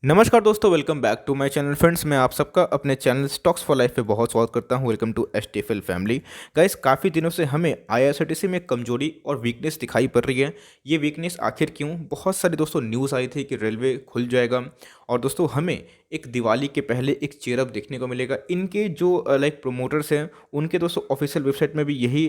नमस्कार दोस्तों, welcome back to my channel friends. मैं आप सबका अपने चैनल स्टॉक्स फॉर लाइफ पे बहुत स्वागत करता हूं। Welcome to STFL family. Guys, काफ़ी दिनों से हमें आईआरसीटीसी में कमजोरी और वीकनेस दिखाई पड़ रही है। ये वीकनेस आखिर क्यों? बहुत सारी दोस्तों न्यूज़ आई थी कि रेलवे खुल जाएगा और दोस्तों हमें एक दिवाली के पहले एक चेयरअप देखने को मिलेगा। इनके जो प्रोमोटर्स हैं, उनके दोस्तों ऑफिशियल वेबसाइट में भी यही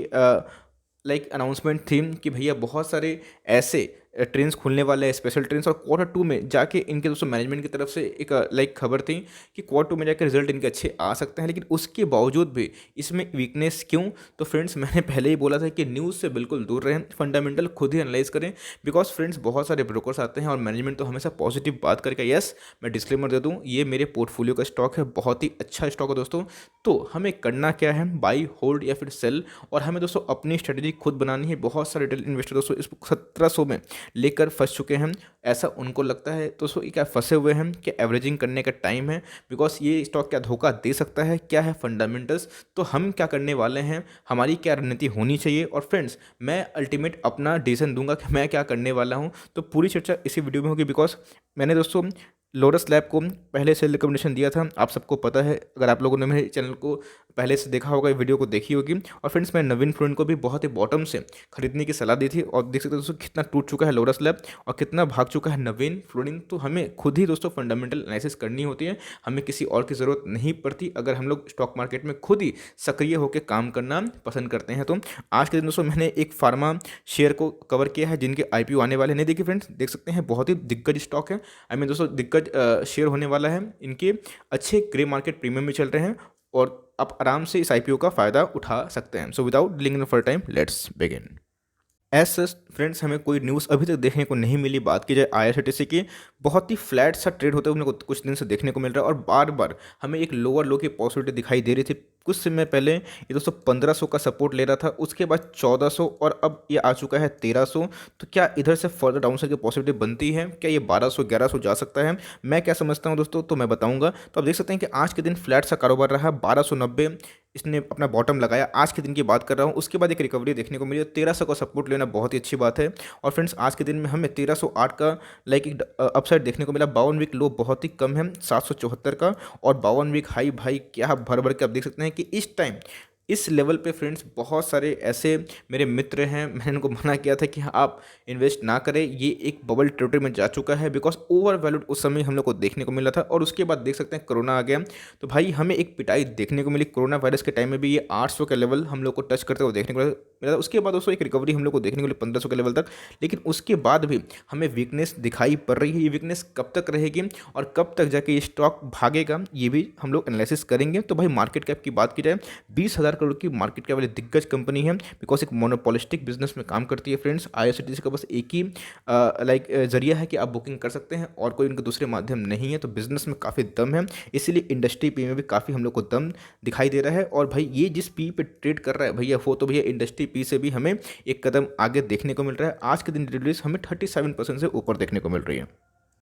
अनाउंसमेंट थी कि भैया बहुत सारे ऐसे ट्रेन्स खुलने वाले हैं, स्पेशल ट्रेन्स, और क्वार्टर टू में जाके इनके दोस्तों मैनेजमेंट की तरफ से एक खबर थी कि क्वार्टर टू में जाकर रिजल्ट इनके अच्छे आ सकते हैं। लेकिन उसके बावजूद भी इसमें वीकनेस क्यों? तो फ्रेंड्स, मैंने पहले ही बोला था कि न्यूज़ से बिल्कुल दूर रहें, फंडामेंटल खुद ही एनालाइज करें। बिकॉज फ्रेंड्स, बहुत सारे ब्रोकर्स आते हैं और मैनेजमेंट तो हमेशा पॉजिटिव बात करके, यस मैं डिस्क्लेमर दे दूँ, ये मेरे पोर्टफोलियो का स्टॉक है, बहुत ही अच्छा स्टॉक है दोस्तों। तो हमें करना क्या है? बाई, होल्ड या फिर सेल। और हमें दोस्तों अपनी स्ट्रेटेजी खुद बनानी है। बहुत सारे रिटेल इन्वेस्टर दोस्तों इस 1700 में लेकर फंस चुके हैं, ऐसा उनको लगता है। दोस्तों ये क्या फंसे हुए हैं? क्या एवरेजिंग करने का टाइम है? बिकॉज ये स्टॉक क्या धोखा दे सकता है? क्या है फंडामेंटल्स? तो हम क्या करने वाले हैं, हमारी क्या रणनीति होनी चाहिए? और फ्रेंड्स, मैं अल्टीमेट अपना डिसीजन दूंगा कि मैं क्या करने वाला हूं। तो पूरी चर्चा इसी वीडियो में होगी। बिकॉज मैंने दोस्तों लोरस लैब को पहले से रिकमेंडेशन दिया था, आप सबको पता है। अगर आप लोगों ने मेरे चैनल को पहले से देखा होगा, वीडियो को देखी होगी। और फ्रेंड्स, मैं नवीन फ्लोरिन को भी बहुत ही बॉटम से खरीदने की सलाह दी थी और देख सकते हो दोस्तों कितना टूट चुका है लोरस लैब और कितना भाग चुका है नवीन फ्लोरिन। तो हमें खुद ही दोस्तों फंडामेंटल एनालिसिस करनी होती है, हमें किसी और की ज़रूरत नहीं पड़ती अगर हम लोग स्टॉक मार्केट में खुद ही सक्रिय होकर काम करना पसंद करते हैं। तो आज के दिन दोस्तों मैंने एक फार्मा शेयर को कवर किया है जिनके आईपीओ आने वाले नहीं। देखिए फ्रेंड्स, देख सकते हैं बहुत ही दिग्गज स्टॉक है। आई मीन दोस्तों दिग्गज शेयर होने वाला है। इनके अच्छे ग्रे मार्केट प्रीमियम भी चल रहे हैं और आप आराम से इस आईपीओ का फ़ायदा उठा सकते हैं। So without dealing for time, let's begin. As such friends, हमें कोई न्यूज़ अभी तक देखने को नहीं मिली। बात की जाए आईआरसीटीसी की, बहुत ही फ्लैट सा ट्रेड होते हुए हमने को कुछ दिन से देखने को मिल रहा है और बार बार हमें एक लोअर लो की पॉसिबिलिटी दिखाई दे रही थी। कुछ समय पहले ये दोस्तों 1500 का सपोर्ट ले रहा था, उसके बाद 1400 और अब ये आ चुका है 1300। तो क्या इधर से फर्दर डाउन साइड की पॉसिबिलिटी बनती है? क्या ये 1200 1100 जा सकता है? मैं क्या समझता हूँ दोस्तों, तो मैं बताऊंगा। तो आप देख सकते हैं कि आज के दिन फ्लैट सा कारोबार रहा, 1290 इसने अपना बॉटम लगाया। आज के दिन की बात कर रहा हूँ, उसके बाद एक रिकवरी देखने को मिली। 1300 का सपोर्ट लेना बहुत ही अच्छी बात है। और फ्रेंड्स, आज के दिन में हमें 1308 का एक अपसाइड देखने को मिला। 52 वीक लो बहुत ही कम है 774 का, और 52 वीक हाई भाई क्या भर भर के आप देख सकते हैं कि इस टाइम इस लेवल पे फ्रेंड्स बहुत सारे ऐसे मेरे मित्र हैं, मैंने उनको मना किया था कि आप इन्वेस्ट ना करें, ये एक बबल टेरिटरी में जा चुका है। बिकॉज ओवर वैल्यूड उस समय हम लोग को देखने को मिला था और उसके बाद देख सकते हैं कोरोना आ गया तो भाई हमें एक पिटाई देखने को मिली। कोरोना वायरस के टाइम में भी ये 800 के लेवल हम लोग को टच करते हुए देखने को मिला था। उसके बाद दोस्तों एक रिकवरी हम लोग को देखने को मिली 1500 के लेवल तक। लेकिन उसके बाद भी हमें वीकनेस दिखाई पड़ रही है। ये वीकनेस कब तक रहेगी और कब तक जाके ये स्टॉक भागेगा, ये भी हम लोग एनालिसिस करेंगे। तो भाई मार्केट कैप की बात की जाए, 20,000 करोड़ की मार्केट कैप वाली दिग्गज कंपनी है। बिकॉज एक मोनोपोलिस्टिक बिजनेस में काम करती है फ्रेंड्स। आईआरसीटीसी का बस एक ही जरिया है कि आप बुकिंग कर सकते हैं और कोई उनके दूसरे माध्यम नहीं है। तो बिजनेस में काफ़ी दम है, इसीलिए इंडस्ट्री पी में भी काफ़ी हम लोग को दम दिखाई दे रहा है। और भाई ये जिस पी पे ट्रेड कर रहा है भैया, वो तो भैया इंडस्ट्री पी से भी हमें एक कदम आगे देखने को मिल रहा है। आज के दिन रिलीज हमें 37% से ऊपर देखने को मिल रही है।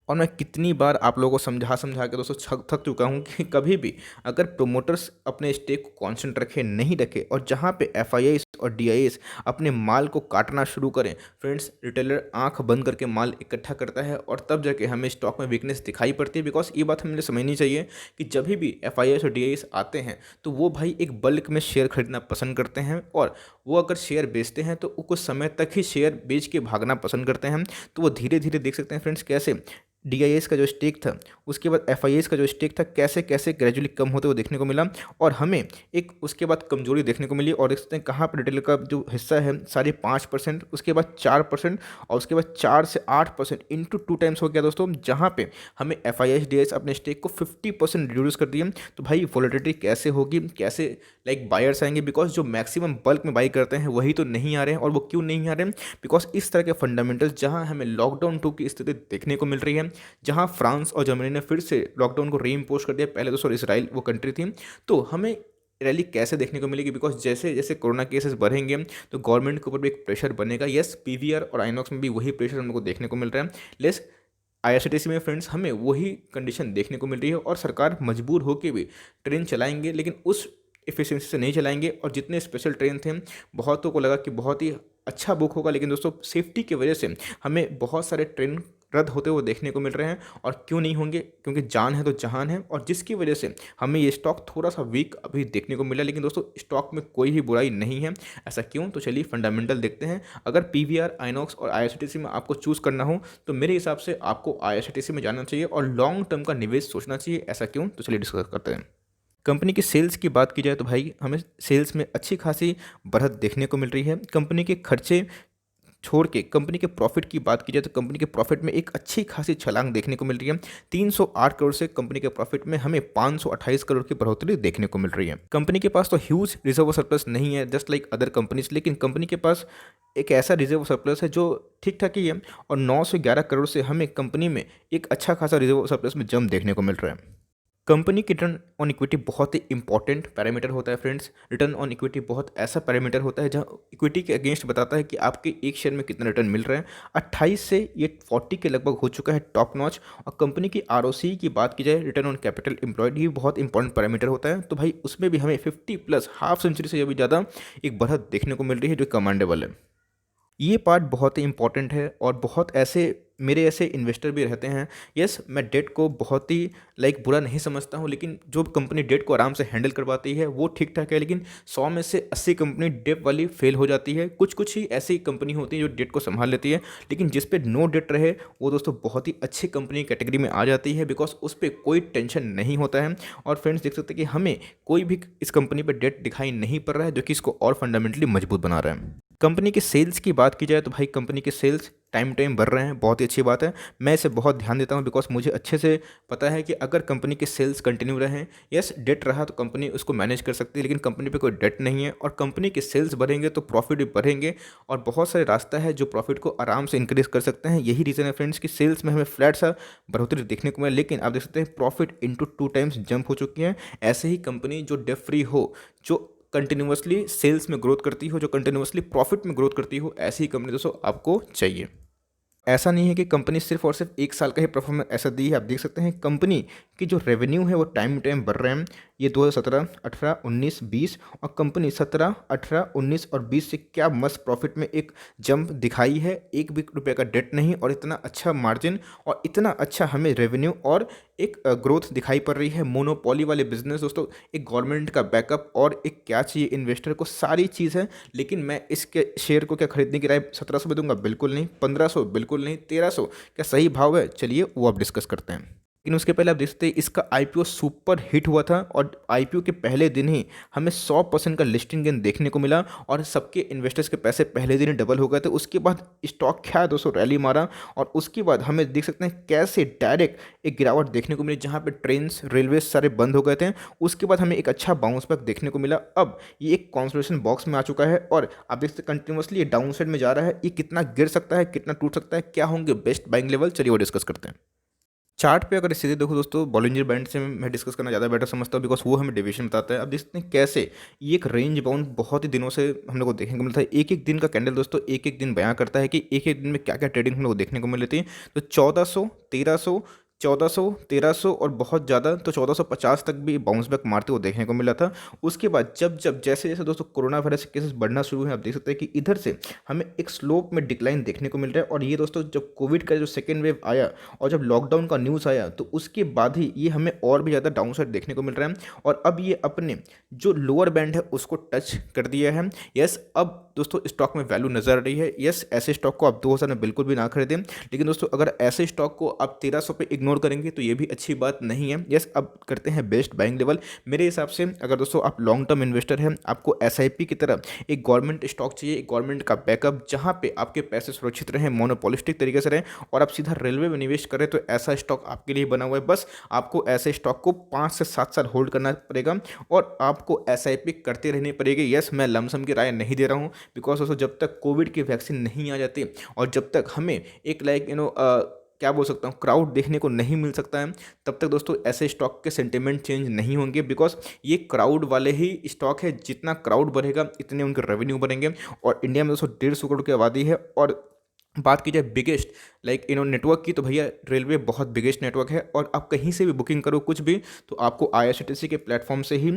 और मैं कितनी बार आप लोगों को समझा समझा के दोस्तों थक चुका हूँ कि कभी भी अगर प्रोमोटर्स अपने स्टेक को कांस्टेंट रखे नहीं रखे और जहाँ पे एफआईआईस और डीआईएस अपने माल को काटना शुरू करें, फ्रेंड्स रिटेलर आंख बंद करके माल इकट्ठा करता है और तब जाके हमें स्टॉक में वीकनेस दिखाई पड़ती है। बिकॉज ये बात हमें समझनी चाहिए कि जब भी एफआईआईस और डीआईएस आते हैं तो वो भाई एक बल्क में शेयर खरीदना पसंद करते हैं और वो अगर शेयर बेचते हैं तो वो कुछ समय तक ही शेयर बेच के भागना पसंद करते हैं। तो वो धीरे धीरे देख सकते हैं फ्रेंड्स कैसे डीआईएस का जो स्टेक था, उसके बाद एफआईएस का जो स्टेक था, कैसे कैसे ग्रेजुअली कम होते हुए देखने को मिला और हमें एक उसके बाद कमजोरी देखने को मिली। और देखते हैं कहाँ पर रिटेल का जो हिस्सा है 5.5%, उसके बाद 4% और उसके बाद 4 से 8% इंटू 2 टाइम्स हो गया दोस्तों, जहाँ पे हमें एफआईएस डीआईएस अपने स्टेक को 50% रिड्यूस कर दिए। तो भाई वॉलेटिलिटी कैसे होगी, कैसे बायर्स आएंगे? बिकॉज जो मैक्सिमम बल्क में बाई करते हैं वही तो नहीं आ रहे हैं। और वो क्यों नहीं आ रहे हैं? बिकॉज इस तरह के फंडामेंटल्स जहाँ हमें लॉकडाउन 2 की स्थिति देखने को मिल रही है, जहां फ्रांस और जर्मनी ने फिर से लॉकडाउन को रीइम्पोज कर दिया। पहले तो सॉरी इसराइल वो कंट्री थी। तो हमें रैली कैसे देखने को मिलेगी? बिकॉज जैसे जैसे कोरोना केसेस बढ़ेंगे तो गवर्नमेंट के ऊपर भी एक प्रेशर बनेगा। यस, पीवीआर और आइनॉक्स में भी वही प्रेशर हम लोग को देखने को मिल रहा है। लेस आईआरसीटीसी में फ्रेंड्स हमें वही कंडीशन देखने को मिल रही है और सरकार मजबूर होकर भी ट्रेन चलाएंगे, लेकिन उस एफिशिएंसी से नहीं चलाएंगे। और जितने स्पेशल ट्रेन थे बहुतों को लगा कि बहुत ही अच्छा बुक होगा, लेकिन दोस्तों सेफ्टी की वजह से हमें बहुत सारे ट्रेन रद्द होते हुए देखने को मिल रहे हैं। और क्यों नहीं होंगे, क्योंकि जान है तो जहान है, और जिसकी वजह से हमें ये स्टॉक थोड़ा सा वीक अभी देखने को मिला। लेकिन दोस्तों स्टॉक में कोई भी बुराई नहीं है। ऐसा क्यों, तो चलिए फंडामेंटल देखते हैं। अगर पीवीआर, आइनॉक्स और आईआरसीटीसी में आपको चूज़ करना हो तो मेरे हिसाब से आपको आईआरसीटीसी में जाना चाहिए और लॉन्ग टर्म का निवेश सोचना चाहिए। ऐसा क्यों, तो चलिए डिस्कस करते हैं। कंपनी की सेल्स की बात की जाए तो भाई हमें सेल्स में अच्छी खासी बढ़त देखने को मिल रही है। कंपनी के खर्चे छोड़ के कंपनी के प्रॉफिट की बात की जाए तो कंपनी के प्रॉफिट में एक अच्छी खासी छलांग देखने को मिल रही है। 308 करोड़ से कंपनी के प्रॉफिट में हमें 528 करोड़ की बढ़ोतरी देखने को मिल रही है। कंपनी के पास तो ह्यूज रिजर्व सरप्लस नहीं है जस्ट लाइक अदर कंपनीज, लेकिन कंपनी के पास एक ऐसा रिजर्व सरप्लस है जो ठीक ठाक ही है, और 9 से 11 करोड़ से हमें कंपनी में एक अच्छा खासा रिजर्व सरप्लस में जंप देखने को मिल रहा है। कंपनी की रिटर्न ऑन इक्विटी बहुत ही इंपॉर्टेंट पैरामीटर होता है फ्रेंड्स। रिटर्न ऑन इक्विटी बहुत ऐसा पैरामीटर होता है जहां इक्विटी के अगेंस्ट बताता है कि आपके एक शेयर में कितना रिटर्न मिल रहा है। 28 से ये 40 के लगभग हो चुका है टॉप नॉच। और कंपनी की आरओसी की बात की जाए, रिटर्न ऑन कैपिटल एम्प्लॉयड, ये बहुत इंपॉर्टेंट पैरामीटर होता है। तो भाई उसमें भी हमें 50 प्लस हाफ सेंचुरी से भी ज़्यादा एक बढ़त देखने को मिल रही है जो कमांडेबल है। ये पार्ट बहुत ही इंपॉर्टेंट है, और बहुत ऐसे मेरे ऐसे इन्वेस्टर भी रहते हैं। यस, मैं डेट को बहुत ही बुरा नहीं समझता हूँ, लेकिन जो कंपनी डेट को आराम से हैंडल करवाती है वो ठीक ठाक है। लेकिन 100 में से 80 कंपनी डेट वाली फेल हो जाती है। कुछ कुछ ही ऐसी कंपनी होती है जो डेट को संभाल लेती है, लेकिन जिस पे नो डेट रहे वो दोस्तों बहुत ही अच्छी कंपनी कैटेगरी में आ जाती है, बिकॉज उस पर कोई टेंशन नहीं होता है। और फ्रेंड्स देख सकते हैं कि हमें कोई भी इस कंपनी पर डेट दिखाई नहीं पड़ रहा है, जो कि इसको और फंडामेंटली मजबूत बना रहा है। कंपनी के सेल्स की बात की जाए तो भाई कंपनी के सेल्स टाइम टाइम बढ़ रहे हैं, बहुत ही अच्छी बात है। मैं इसे बहुत ध्यान देता हूं, बिकॉज मुझे अच्छे से पता है कि अगर कंपनी के सेल्स कंटिन्यू रहें, यस डेट रहा तो कंपनी उसको मैनेज कर सकती है, लेकिन कंपनी पे कोई डेट नहीं है और कंपनी के सेल्स बढ़ेंगे तो प्रॉफिट भी बढ़ेंगे। और बहुत सारे रास्ता है जो प्रॉफिट को आराम से इंक्रीज कर सकते हैं। यही रीज़न है फ्रेंड्स कि सेल्स में हमें फ्लैट सा बढ़ोतरी देखने को मिला, लेकिन आप देख सकते हैं प्रॉफिट इंटू 2 टाइम्स जंप हो चुकी है। ऐसे ही कंपनी जो डेट फ्री हो, जो कंटिन्यूसली सेल्स में ग्रोथ करती हो, जो कंटिन्यूसली प्रॉफिट में ग्रोथ करती हो, ऐसी ही कंपनी दोस्तों आपको चाहिए। ऐसा नहीं है कि कंपनी सिर्फ और सिर्फ एक साल का ही परफॉर्मेंस ऐसा दी है। आप देख सकते हैं कंपनी की जो रेवेन्यू है वो टाइम टाइम बढ़ रहे हैं। ये 2017, 18, 19, 20 और कंपनी 17, 18, 19 और 20 से क्या मस्त प्रॉफिट में एक जंप दिखाई है। एक भी रुपये का डेट नहीं, और इतना अच्छा मार्जिन और इतना अच्छा हमें रेवेन्यू और एक ग्रोथ दिखाई पड़ रही है। मोनोपोली वाले बिजनेस दोस्तों, एक गवर्नमेंट का बैकअप और एक क्या चाहिए इन्वेस्टर को, सारी चीज़ है। लेकिन मैं इसके शेयर को क्या खरीदने की राय 1700 में दूंगा? बिल्कुल नहीं। 1500? बिल्कुल नहीं। 1300 क्या सही भाव है? चलिए वो आप डिस्कस करते हैं। लेकिन उसके पहले आप देख सकते हैं इसका आईपीओ सुपर हिट हुआ था, और आईपीओ के पहले दिन ही हमें 100% का लिस्टिंग गेन देखने को मिला, और सबके इन्वेस्टर्स के पैसे पहले दिन ही डबल हो गए थे। उसके बाद स्टॉक क्या 200 रैली मारा, और उसके बाद हमें देख सकते हैं कैसे डायरेक्ट एक गिरावट देखने को मिली, जहाँ पे ट्रेन्स, रेलवे सारे बंद हो गए थे। उसके बाद हमें एक अच्छा बाउंस बैक देखने को मिला। अब ये एक कॉन्सोलेशन बॉक्स में आ चुका है, और आप देख सकते कंटिन्यूसली ये डाउन साइड में जा रहा है। ये कितना गिर सकता है, कितना टूट सकता है, क्या होंगे बेस्ट बाइंग लेवल, चलिए वो डिस्कस करते हैं। चार्ट पे अगर सीधे देखो दोस्तों, बॉलिंजर बैंड से मैं डिस्कस करना ज़्यादा बेटर समझता हूँ, बिकॉज वो हमें डेविएशन बताता है। अब देखते हैं कैसे ये एक रेंज बाउंड बहुत ही दिनों से हम लोग को देखने को मिलता है। एक एक दिन का कैंडल दोस्तों एक एक दिन बयां करता है कि एक एक दिन में क्या क्या ट्रेडिंग हम लोग को देखने को मिल रही थी। तो 1400, 1300, 1400, 1300 और बहुत ज़्यादा तो 1450 तक भी बाउंस बैक मारते हुए देखने को मिला था। उसके बाद जब जब जैसे जैसे दोस्तों कोरोना वायरस के केसेस बढ़ना शुरू है, आप देख सकते हैं कि इधर से हमें एक स्लोप में डिक्लाइन देखने को मिल रहा है। और ये दोस्तों जब कोविड का जो सेकेंड वेव आया और जब लॉकडाउन का न्यूज़ आया, तो उसके बाद ही ये हमें और भी ज़्यादा डाउन साइड देखने को मिल रहा है। और अब ये अपने जो लोअर बैंड है उसको टच कर दिया है। यस, अब दोस्तों स्टॉक में वैल्यू नजर आ रही है। यस, ऐसे स्टॉक को आप 2000 में बिल्कुल भी ना खरीदें, लेकिन दोस्तों अगर ऐसे स्टॉक को आप 1300 पे इग्नोर करेंगे तो ये भी अच्छी बात नहीं है। यस, अब करते हैं बेस्ट बाइंग लेवल। मेरे हिसाब से अगर दोस्तों आप लॉन्ग टर्म इन्वेस्टर हैं, आपको एसआईपी की तरह एक गवर्नमेंट स्टॉक चाहिए, एक गवर्नमेंट का बैकअप जहां पे आपके पैसे सुरक्षित रहें, मोनोपोलिस्टिक तरीके से रहें, और आप सीधा रेलवे में निवेश करें, तो ऐसा स्टॉक आपके लिए बना हुआ है। बस आपको ऐसे स्टॉक को 5 से 7 साल होल्ड करना पड़ेगा, और आपको एसआईपी करते रहनी पड़ेगी। यस, मैं लमसम की राय नहीं दे रहा हूँ, बिकॉज दोस्तों जब तक कोविड की वैक्सीन नहीं आ जाती और जब तक हमें एक क्या बोल सकता हूँ क्राउड देखने को नहीं मिल सकता है, तब तक दोस्तों ऐसे स्टॉक के सेंटिमेंट चेंज नहीं होंगे। बिकॉज ये क्राउड वाले ही स्टॉक है, जितना क्राउड बढ़ेगा इतने उनके रेवेन्यू बढ़ेंगे। और इंडिया में दोस्तों 150 करोड़ की आबादी है, और बात की जाए बिगेस्ट नेटवर्क की, तो भैया रेलवे बहुत बिगेस्ट नेटवर्क है। और आप कहीं से भी बुकिंग करो कुछ भी, तो आपको आईआरसीटीसी के प्लेटफॉर्म से ही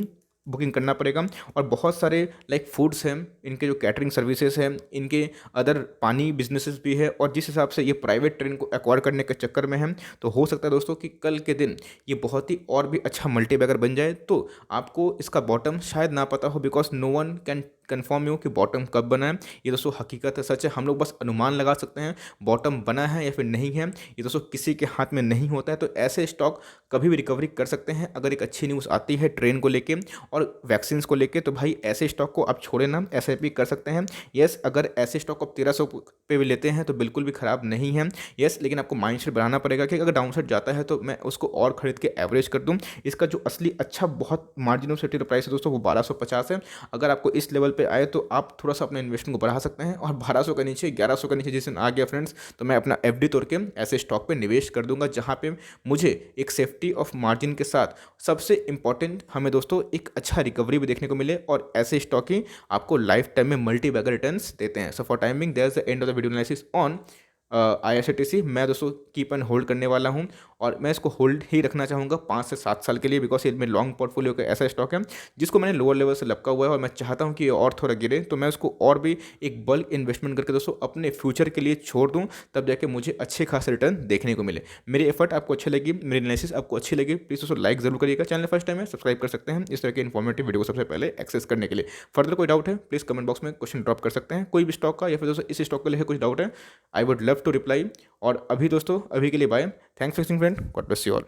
बुकिंग करना पड़ेगा। और बहुत सारे लाइक फूड्स हैं, इनके जो कैटरिंग सर्विसेज हैं, इनके अदर पानी बिजनेसेस भी है, और जिस हिसाब से ये प्राइवेट ट्रेन को एक्वायर करने के चक्कर में है, तो हो सकता है दोस्तों कि कल के दिन ये बहुत ही और भी अच्छा मल्टीबैगर बन जाए। तो आपको इसका बॉटम शायद ना पता हो, because no one can confirm you कि बॉटम कब बना है। ये दोस्तों हकीकत है, सच है, हम लोग बस अनुमान लगा सकते हैं बॉटम बना है या फिर नहीं है। ये दोस्तों किसी के हाथ में नहीं होता है। तो ऐसे स्टॉक कभी भी रिकवरी कर सकते हैं अगर एक अच्छी न्यूज़ आती है ट्रेन को लेके और वैक्सीन को लेके। तो भाई ऐसे स्टॉक को आप छोड़े ना, एसआईपी कर सकते हैं। यस, अगर ऐसे स्टॉक को आप 1300 पे भी लेते हैं तो बिल्कुल भी ख़राब नहीं है। यस, लेकिन आपको माइंडसेट बनाना पड़ेगा कि अगर डाउनसाइड जाता है तो मैं उसको और खरीद के एवरेज कर दूं। इसका जो असली अच्छा बहुत मार्जिन ऑफ सेफ्टी प्राइस है दोस्तों वो 1250 है। अगर आपको इस लेवल पे आए तो आप थोड़ा सा अपने इन्वेस्टमेंट को बढ़ा सकते हैं। और 1200 के नीचे, 1100 के नीचे जिस दिन आ गया फ्रेंड्स, तो मैं अपना एफडी तोड़ के ऐसे स्टॉक पे निवेश कर दूंगा जहां पे मुझे एक सेफ्टी ऑफ मार्जिन के साथ सबसे इंपॉर्टेंट हमें दोस्तों एक अच्छा रिकवरी भी देखने को मिले। और ऐसे स्टॉक ही आपको लाइफ टाइम में मल्टी बैगर रिटर्न्स देते हैं। So for timing there is the end of the video analysis on IRCTC। मैं दोस्तों कीप एंड होल्ड करने वाला हूं और मैं इसको होल्ड ही रखना चाहूँगा 5 से 7 साल के लिए, बिकॉज ये मेरे लॉन्ग पोर्टफोलियो का ऐसा स्टॉक है जिसको मैंने लोअर लेवल से लपका हुआ है और मैं चाहता हूँ कि ये और थोड़ा गिरे, तो मैं उसको और भी एक बल्क इन्वेस्टमेंट करके दोस्तों अपने फ्यूचर के लिए छोड़ दूँ, तब जाके मुझे अच्छे खास रिटर्न देखने को मिले। मेरी एफर्ट आपको अच्छी लगी, मेरी एनालिसिस आपको अच्छी लगी, प्लीज़ दोस्तों लाइक जरूर करिएगा। चैनल फर्स्ट टाइम है सब्सक्राइब कर सकते हैं इस तरह के इन्फॉर्मेटिव वीडियो को सबसे पहले एक्सेस करने के लिए। फर्दर कोई डाउट है प्लीज़ कमेंट बॉक्स में क्वेश्चन ड्रॉप कर सकते हैं, कोई भी स्टॉक का या फिर दोस्तों इस स्टॉक के लिए कुछ डाउट है, I would love to reply. और अभी दोस्तों अभी के लिए bye, thanks for watching friend, God bless you all.